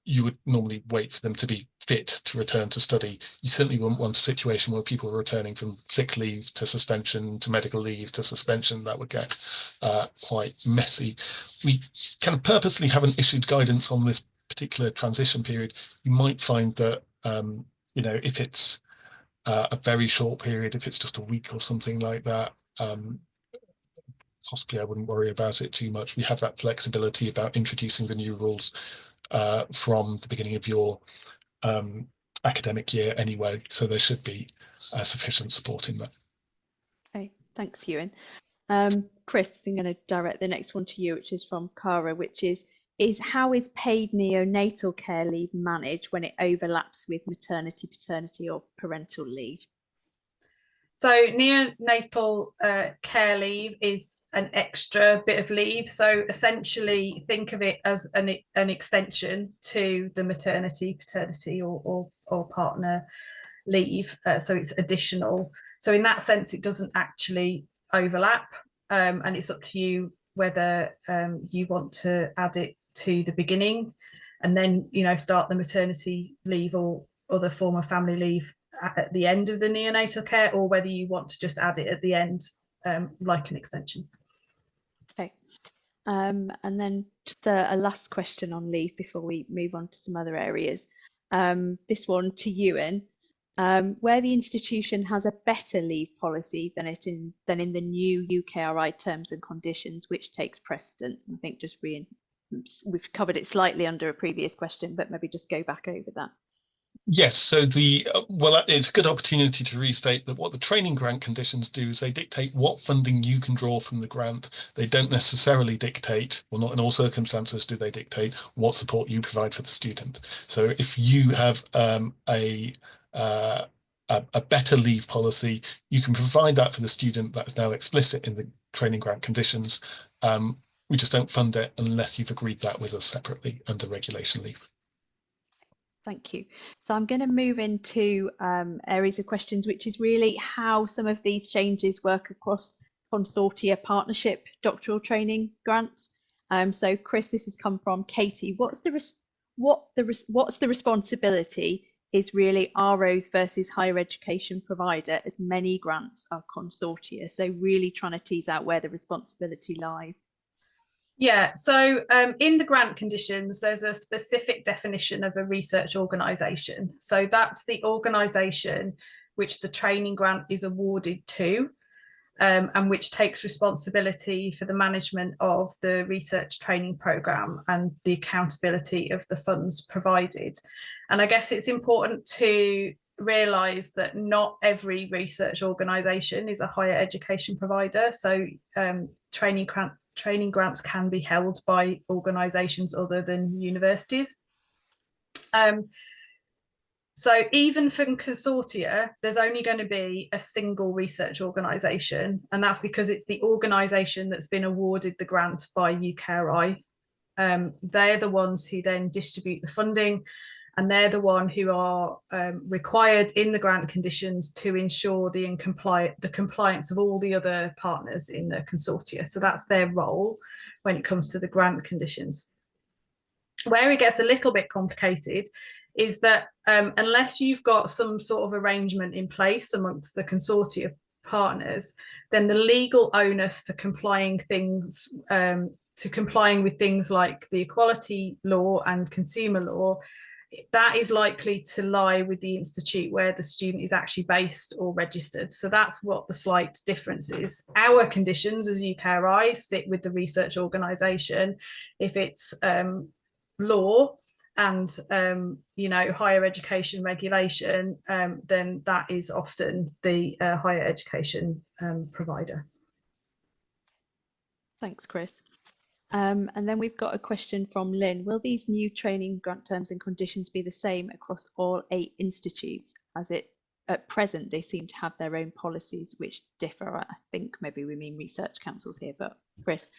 you would normally wait for them to be fit to return to study. You certainly wouldn't want a situation where people are returning from sick leave to suspension to medical leave to suspension. That would get quite messy. We kind of purposely haven't issued guidance on this particular transition period. You might find that, if it's a very short period, if it's just a week or something like that, possibly I wouldn't worry about it too much. We have that flexibility about introducing the new rules from the beginning of your academic year anyway, so there should be sufficient support in that. Okay, thanks, Ewan. Chris, I'm going to direct the next one to you, which is from Cara, which is how is paid neonatal care leave managed when it overlaps with maternity, paternity, or parental leave? So neonatal care leave is an extra bit of leave. So essentially think of it as an extension to the maternity, paternity or partner leave. So it's additional. So in that sense, it doesn't actually overlap. And it's up to you whether you want to add it to the beginning and then, start the maternity leave or other form of family leave at the end of the neonatal care, or whether you want to just add it at the end, like an extension. Okay. And then just a last question on leave before we move on to some other areas. This one to Ewan. Where the institution has a better leave policy than in the new UKRI terms and conditions, which takes precedence? And I think we've covered it slightly under a previous question, but maybe just go back over that. Yes, so it's a good opportunity to restate that what the training grant conditions do is they dictate what funding you can draw from the grant. They don't necessarily dictate, well, not in all circumstances do they dictate what support you provide for the student. So if you have a better leave policy, you can provide that for the student. That's now explicit in the training grant conditions. We just don't fund it unless you've agreed that with us separately under regulation leave. Thank you. So I'm going to move into areas of questions, which is really how some of these changes work across consortia partnership doctoral training grants. So Chris, this has come from Katie. What's the responsibility is really ROs versus higher education provider, as many grants are consortia. So really trying to tease out where the responsibility lies. Yeah, so in the grant conditions, there's a specific definition of a research organisation. So that's the organisation which the training grant is awarded to, and which takes responsibility for the management of the research training programme and the accountability of the funds provided. And I guess it's important to realise that not every research organisation is a higher education provider. So training grants can be held by organisations other than universities. So even for consortia, there's only going to be a single research organisation, and that's because it's the organisation that's been awarded the grant by UKRI. They're the ones who then distribute the funding, and they're the one who are required in the grant conditions to ensure the compliance of all the other partners in the consortia. So that's their role when it comes to the grant conditions. Where it gets a little bit complicated is that unless you've got some sort of arrangement in place amongst the consortia partners, then the legal onus for complying with things like the equality law and consumer law that is likely to lie with the institute where the student is actually based or registered. So that's what the slight difference is. Our conditions as UKRI sit with the research organisation. If it's law and higher education regulation, then that is often the higher education provider. Thanks, Chris. And then we've got a question from Lynn. Will these new training grant terms and conditions be the same across all 8 institutes, as at present they seem to have their own policies which differ? I think maybe we mean research councils here, but Chris.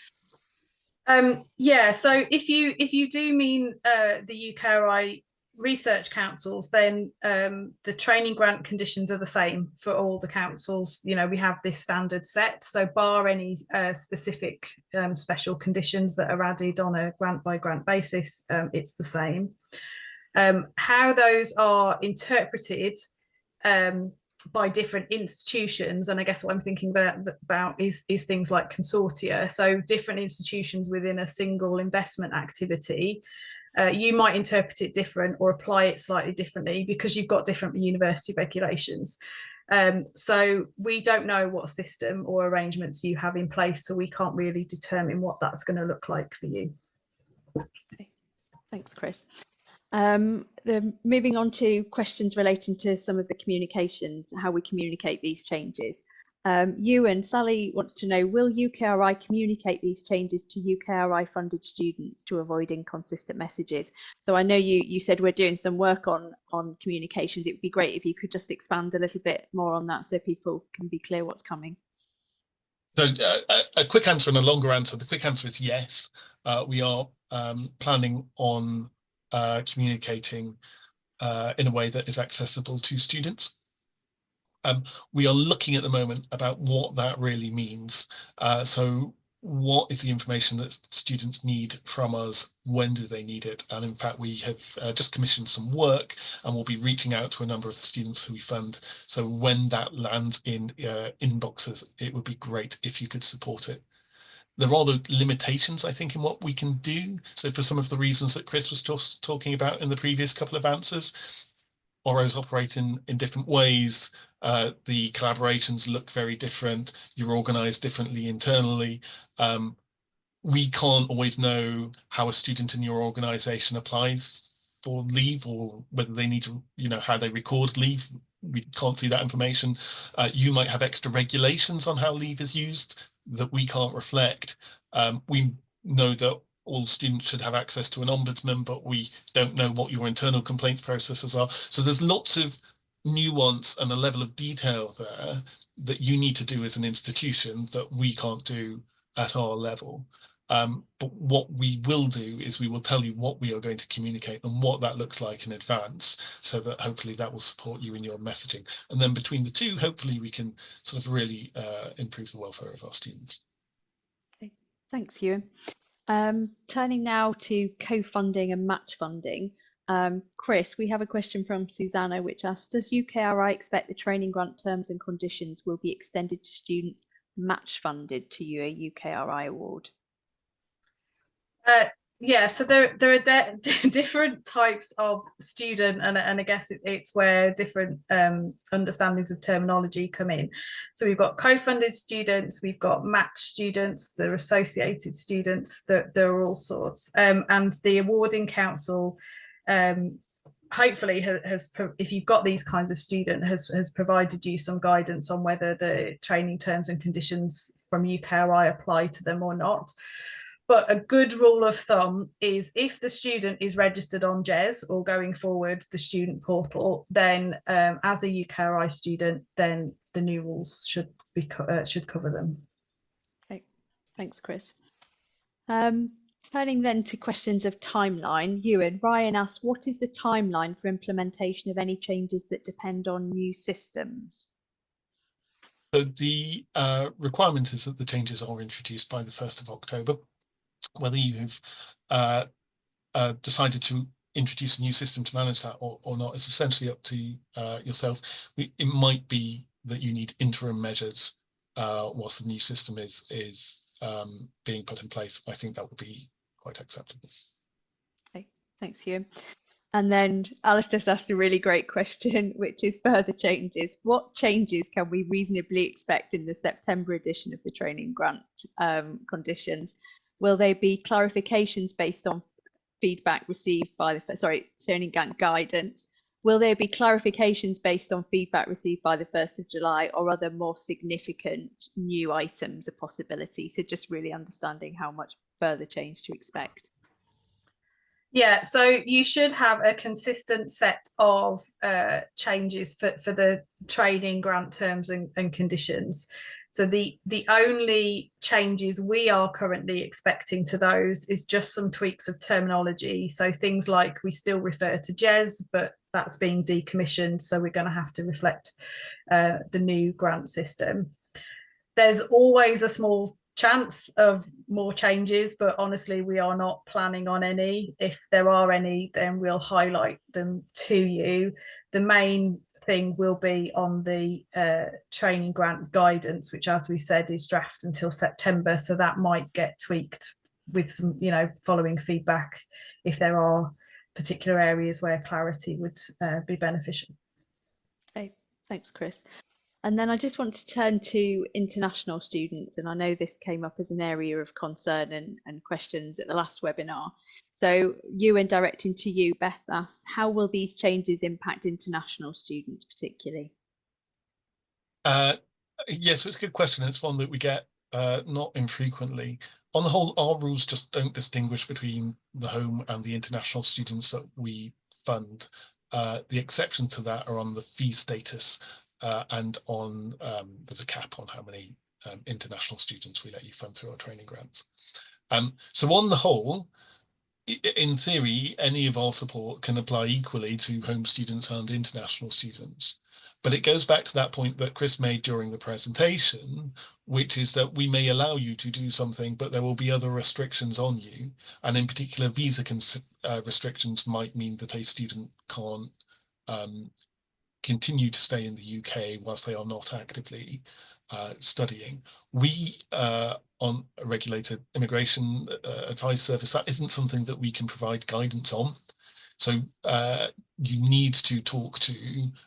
Yeah, so if you do mean the UKRI research councils, then the training grant conditions are the same for all the councils. We have this standard set, so bar any specific special conditions that are added on a grant by grant basis, it's the same. How those are interpreted by different institutions, and I guess what I'm thinking about is things like consortia. So different institutions within a single investment activity, you might interpret it different or apply it slightly differently because you've got different university regulations. So we don't know what system or arrangements you have in place, so we can't really determine what that's going to look like for you. Okay. Thanks, Chris. Moving on to questions relating to some of the communications, how we communicate these changes. Ewan, Sally wants to know, will UKRI communicate these changes to UKRI funded students to avoid inconsistent messages? So I know you said we're doing some work on communications. It would be great if you could just expand a little bit more on that so people can be clear what's coming. So a quick answer and a longer answer. The quick answer is yes. We are planning on communicating in a way that is accessible to students. We are looking at the moment about what that really means. So what is the information that students need from us? When do they need it? And in fact, we have just commissioned some work and we'll be reaching out to a number of the students who we fund. So when that lands in inboxes, it would be great if you could support it. There are the limitations, I think, in what we can do. So for some of the reasons that Chris was just talking about in the previous couple of answers, OROs operate in different ways. The collaborations look very different. You're organized differently internally. We can't always know how a student in your organization applies for leave or whether they need to, how they record leave. We can't see that information. You might have extra regulations on how leave is used that we can't reflect. We know that all students should have access to an ombudsman, but we don't know what your internal complaints processes are. So there's lots of nuance and a level of detail there that you need to do as an institution that we can't do at our level. But what we will do is we will tell you what we are going to communicate and what that looks like in advance, so that hopefully that will support you in your messaging. And then between the two, hopefully we can sort of really improve the welfare of our students. Okay, thanks, Ewan. Turning now to co-funding and match funding. Chris, we have a question from Susanna which asks, does UKRI expect the training grant terms and conditions will be extended to students match funded to a UKRI award? Yeah, so there are different types of student, and I guess it's where different understandings of terminology come in. So we've got co-funded students, we've got matched students, there are associated students, there are all sorts. And the awarding council hopefully has, if you've got these kinds of student, has provided you some guidance on whether the training terms and conditions from UKRI apply to them or not. But a good rule of thumb is if the student is registered on GES or going forward the student portal, then as a UKRI student, then the new rules should cover them. Okay, thanks, Chris. Turning then to questions of timeline, Ewan, Ryan asks, what is the timeline for implementation of any changes that depend on new systems? So the requirement is that the changes are introduced by the 1st of October. Whether you have decided to introduce a new system to manage that or not is essentially up to yourself. It might be that you need interim measures whilst the new system is being put in place. I think that would be quite acceptable. Okay, thanks, Ewan. And then Alistair's asked a really great question, which is further changes. What changes can we reasonably expect in the September edition of the training grant conditions? Will there be clarifications based on feedback received by the, training grant guidance? Will there be clarifications based on feedback received by the 1st of July, or other more significant new items a possibility? So just really understanding how much further change to expect. Yeah, so you should have a consistent set of changes for the training grant terms and conditions. So the only changes we are currently expecting to those is just some tweaks of terminology. So things like, we still refer to GES, but that's being decommissioned, so we're going to have to reflect the new grant system. There's always a small chance of more changes, but honestly we are not planning on any. If there are any, then we'll highlight them to you. The main thing will be on the training grant guidance, which, as we said, is draft until September, so that might get tweaked with some, you know, following feedback if there are particular areas where clarity would be beneficial. Okay, thanks, Chris. And then I just want to turn to international students, and I know this came up as an area of concern and questions at the last webinar. So Ewan, directing to you, Beth asks, how will these changes impact international students particularly? Yes, it's a good question. It's one that we get not infrequently. On the whole, our rules just don't distinguish between the home and the international students that we fund. The exceptions to that are on the fee status and on there's a cap on how many international students we let you fund through our training grants. So on the whole, in theory, any of our support can apply equally to home students and international students. But it goes back to that point that Chris made during the presentation, which is that we may allow you to do something, but there will be other restrictions on you. And in particular, visa restrictions might mean that a student can't continue to stay in the UK whilst they are not actively studying. We, on a regulated immigration advice service, that isn't something that we can provide guidance on. So you need to talk to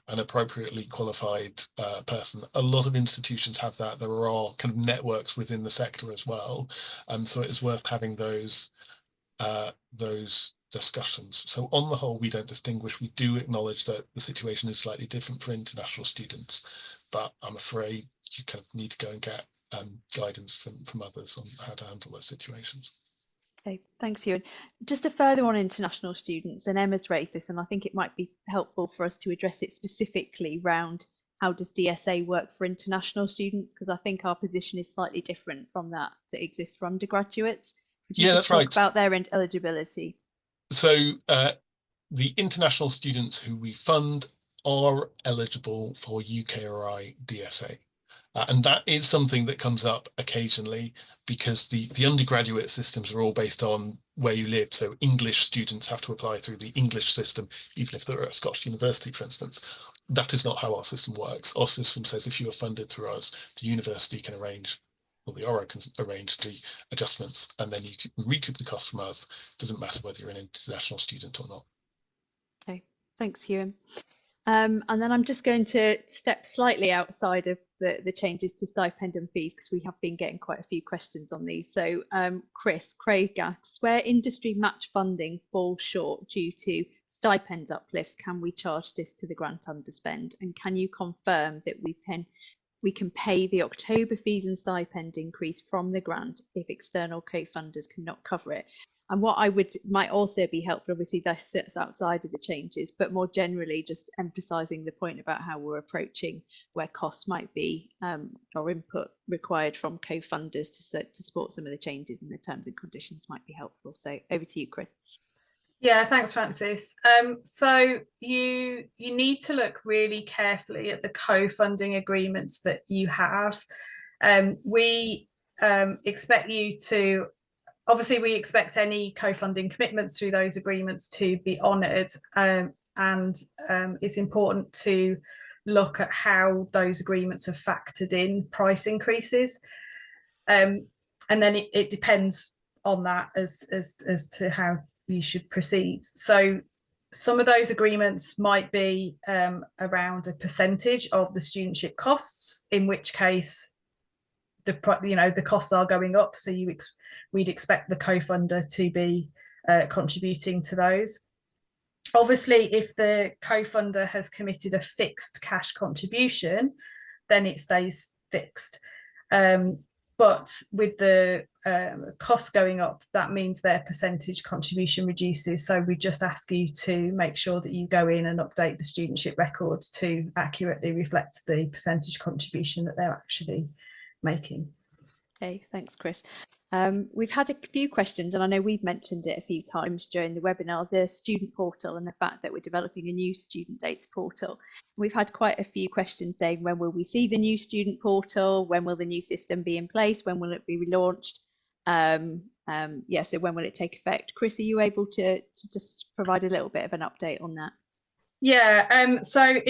an appropriately qualified person. A lot of institutions have that. There are kind of networks within the sector as well. So it is worth having those discussions. So on the whole, we don't distinguish. We do acknowledge that the situation is slightly different for international students, but I'm afraid you kind of need to go and get guidance from others on how to handle those situations. Okay, thanks, Ewan. Just a further on international students, and Emma's raised this, and I think it might be helpful for us to address it specifically around how does DSA work for international students, because I think our position is slightly different from that exists for undergraduates. Could you just talk about their eligibility? So the international students who we fund are eligible for UKRI DSA. And that is something that comes up occasionally because the undergraduate systems are all based on where you live. So English students have to apply through the English system, even if they're at a Scottish university, for instance. That is not how our system works. Our system says if you are funded through us, the university can arrange, or the ORA can arrange the adjustments, and then you can recoup the cost from us. Doesn't matter whether you're an international student or not. Okay, thanks, Ewan. And then I'm just going to step slightly outside of the changes to stipend and fees, because we have been getting quite a few questions on these. So Chris, Craig asks, where industry match funding falls short due to stipends uplifts, can we charge this to the grant underspend? And can you confirm that we can pay the October fees and stipend increase from the grant if external co-funders cannot cover it? And what might also be helpful, obviously this sits outside of the changes, but more generally just emphasising the point about how we're approaching where costs might be or input required from co-funders to support some of the changes in the terms and conditions might be helpful. So over to you, Chris. Yeah, thanks, Francis. So you need to look really carefully at the co-funding agreements that you have. We expect you to, obviously we expect any co-funding commitments through those agreements to be honoured, and it's important to look at how those agreements have factored in price increases, and then it depends on that as to how you should proceed. So some of those agreements might be around a percentage of the studentship costs, in which case the costs are going up, so we'd expect the co-funder to be contributing to those. Obviously, if the co-funder has committed a fixed cash contribution, then it stays fixed. But with the costs going up, that means their percentage contribution reduces. So we just ask you to make sure that you go in and update the studentship records to accurately reflect the percentage contribution that they're actually making. Okay, thanks, Chris. We've had a few questions, and I know we've mentioned it a few times during the webinar, the student portal and the fact that we're developing a new student dates portal. We've had quite a few questions saying, when will we see the new student portal? When will the new system be in place? When will it be relaunched? So when will it take effect? Chris, are you able to just provide a little bit of an update on that? Yeah, so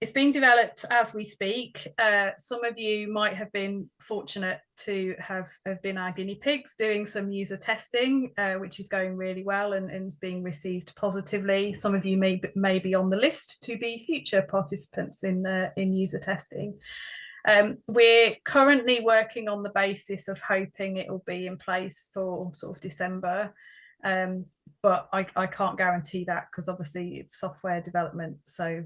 it's being developed as we speak. Some of you might have been fortunate to have been our guinea pigs doing some user testing, which is going really well and is being received positively. Some of you may be on the list to be future participants in user testing. We're currently working on the basis of hoping it will be in place for sort of December. But I can't guarantee that, because obviously it's software development. So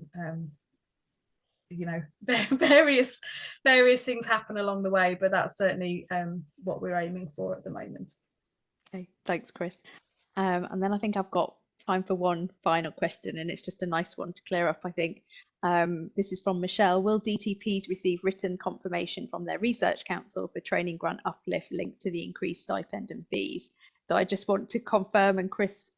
various things happen along the way, but that's certainly what we're aiming for at the moment. Okay, thanks, Chris. And then I think I've got time for one final question, and it's just a nice one to clear up, I think. This is from Michelle. Will DTPs receive written confirmation from their research council for training grant uplift linked to the increased stipend and fees? So I just want to confirm, and Chris,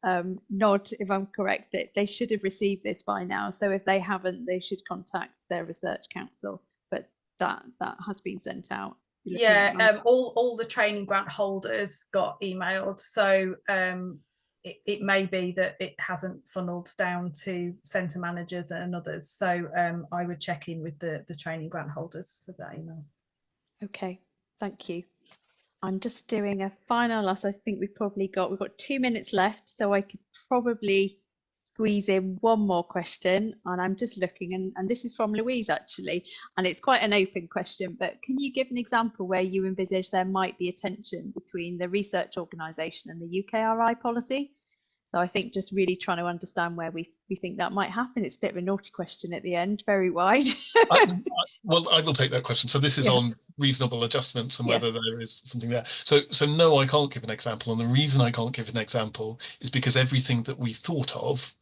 nod if I'm correct, that they should have received this by now. So if they haven't, they should contact their research council, but that has been sent out. Yeah, all the training grant holders got emailed. So it may be that it hasn't funneled down to centre managers and others. So I would check in with the training grant holders for that email. Okay, thank you. I'm just doing a final last. I think we've got 2 minutes left, so I could probably squeeze in one more question. And I'm just looking, and this is from Louise actually, and it's quite an open question, but can you give an example where you envisage there might be a tension between the research organisation and the UKRI policy? So I think just really trying to understand where we think that might happen. It's a bit of a naughty question at the end, very wide. Well, I will take that question. So this is on reasonable adjustments and whether there is something there. So no, I can't give an example. And the reason I can't give an example is because everything that we thought of,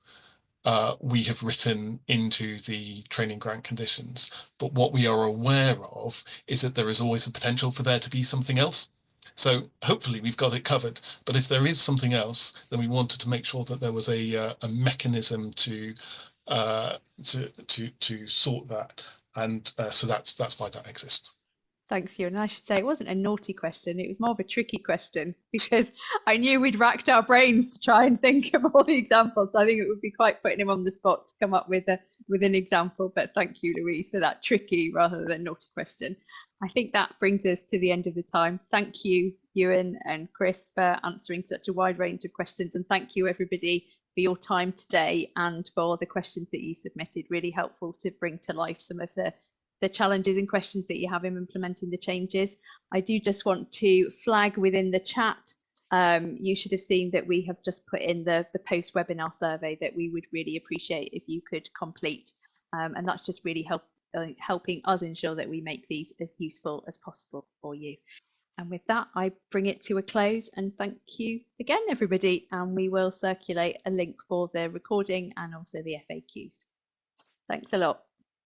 we have written into the training grant conditions. But what we are aware of is that there is always a potential for there to be something else. So hopefully we've got it covered. But if there is something else, then we wanted to make sure that there was a mechanism to sort that. And so that's why that exists. Thanks, Ewan. I should say it wasn't a naughty question. It was more of a tricky question, because I knew we'd racked our brains to try and think of all the examples. I think it would be quite putting him on the spot to come up with an example. But thank you, Louise, for that tricky rather than naughty question. I think that brings us to the end of the time. Thank you, Ewan and Chris, for answering such a wide range of questions. And thank you, everybody, for your time today and for the questions that you submitted. Really helpful to bring to life some of the challenges and questions that you have in implementing the changes. I do just want to flag within the chat, you should have seen that we have just put in the post-webinar survey that we would really appreciate if you could complete. And that's just really helping us ensure that we make these as useful as possible for you. And with that, I bring it to a close, and thank you again, everybody. And we will circulate a link for the recording and also the FAQs. Thanks a lot.